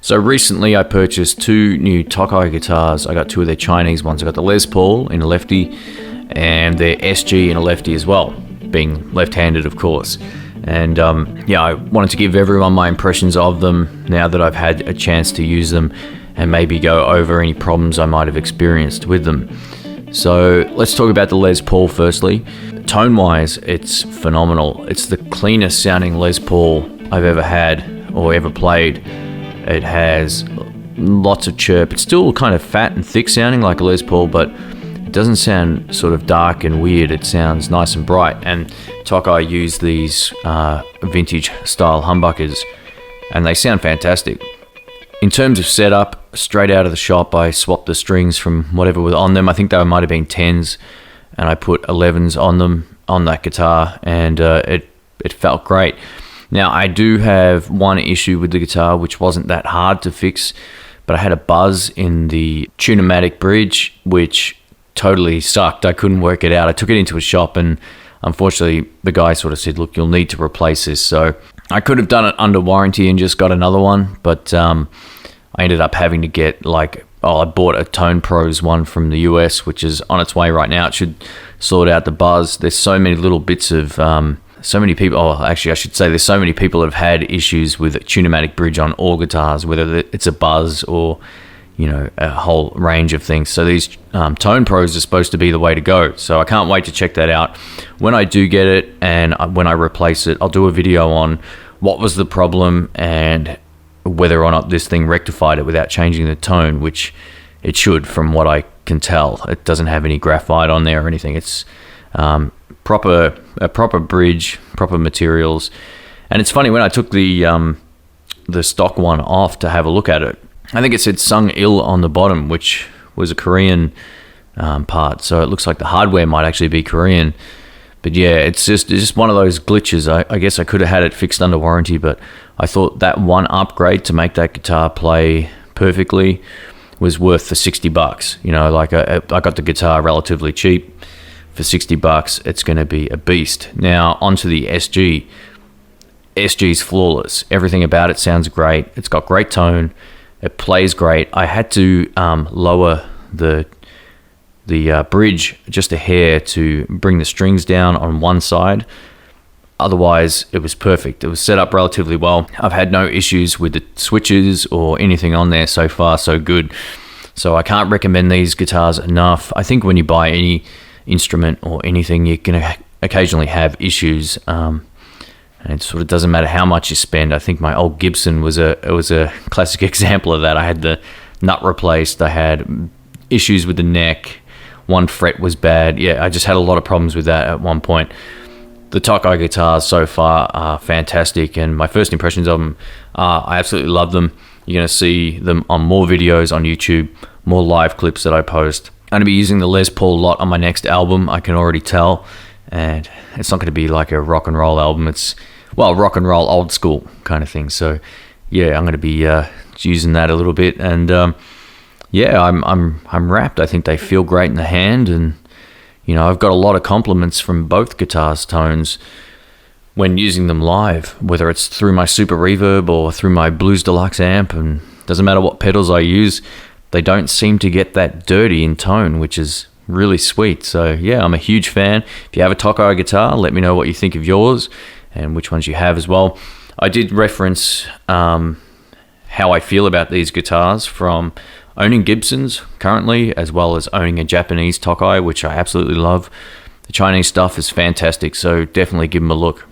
So recently I purchased 2 new Tokai guitars. I got 2 of their Chinese ones. I got the Les Paul in a lefty and their SG in a lefty as well, being left-handed of course. And I wanted to give everyone my impressions of them now that I've had a chance to use them and maybe go over any problems I might have experienced with them. So let's talk about the Les Paul firstly. Tone-wise, it's phenomenal. It's the cleanest sounding Les Paul I've ever had or ever played. It has lots of chirp. It's still kind of fat and thick sounding like a Les Paul, but it doesn't sound sort of dark and weird. It sounds nice and bright. And Tokai use these vintage style humbuckers and they sound fantastic. In terms of setup, straight out of the shop, I swapped the strings from whatever was on them. I think they might have been 10s, and I put 11s on them, on that guitar, and it felt great. Now, I do have one issue with the guitar, which wasn't that hard to fix, but I had a buzz in the Tune-O-Matic bridge, which totally sucked. I couldn't work it out. I took it into a shop, and unfortunately, the guy sort of said, look, you'll need to replace this. So I could have done it under warranty and just got another one, but I ended up having to get I bought a Tone Pros one from the US, which is on its way right now. It should sort out the buzz. There's so many little bits of... so many people, I should say there's so many people that have had issues with a Tune-O-Matic bridge on all guitars, whether it's a buzz or, a whole range of things. So these Tone Pros are supposed to be the way to go. So I can't wait to check that out. When I do get it and when I replace it, I'll do a video on what was the problem and whether or not this thing rectified it without changing the tone, which it should from what I can tell. It doesn't have any graphite on there or anything. It's a proper bridge, proper materials. And it's funny, when I took the stock one off to have a look at it, I think it said Sung Il on the bottom, which was a Korean part. So it looks like the hardware might actually be Korean. But yeah, it's just one of those glitches. I guess I could have had it fixed under warranty, but I thought that one upgrade to make that guitar play perfectly was worth the $60. I got the guitar relatively cheap. For $60, it's going to be a beast. Now, onto the SG. SG's flawless. Everything about it sounds great. It's got great tone. It plays great. I had to lower the bridge just a hair to bring the strings down on one side. Otherwise, it was perfect. It was set up relatively well. I've had no issues with the switches or anything on there. So far, so good. So I can't recommend these guitars enough. I think when you buy any instrument or anything, you're going to occasionally have issues, and it sort of doesn't matter how much you spend. I think my old Gibson was a classic example of that. I had the nut replaced, I had issues with the neck, one fret was bad. Yeah, I just had a lot of problems with that at one point. The Tokai guitars so far are fantastic, and my first impressions of them are I absolutely love them. You're going to see them on more videos on YouTube, more live clips that I post. I'm going to be using the Les Paul a lot on my next album, I can already tell. And it's not going to be like a rock and roll album. It's, rock and roll old school kind of thing. So, yeah, I'm going to be using that a little bit. And, I'm wrapped. I think they feel great in the hand. And, I've got a lot of compliments from both guitars' tones when using them live, whether it's through my Super Reverb or through my Blues Deluxe amp. And doesn't matter what pedals I use, they don't seem to get that dirty in tone, which is really sweet. So yeah, I'm a huge fan. If you have a Tokai guitar, let me know what you think of yours and which ones you have as well. I did reference how I feel about these guitars from owning Gibsons currently, as well as owning a Japanese Tokai, which I absolutely love. The Chinese stuff is fantastic, so definitely give them a look.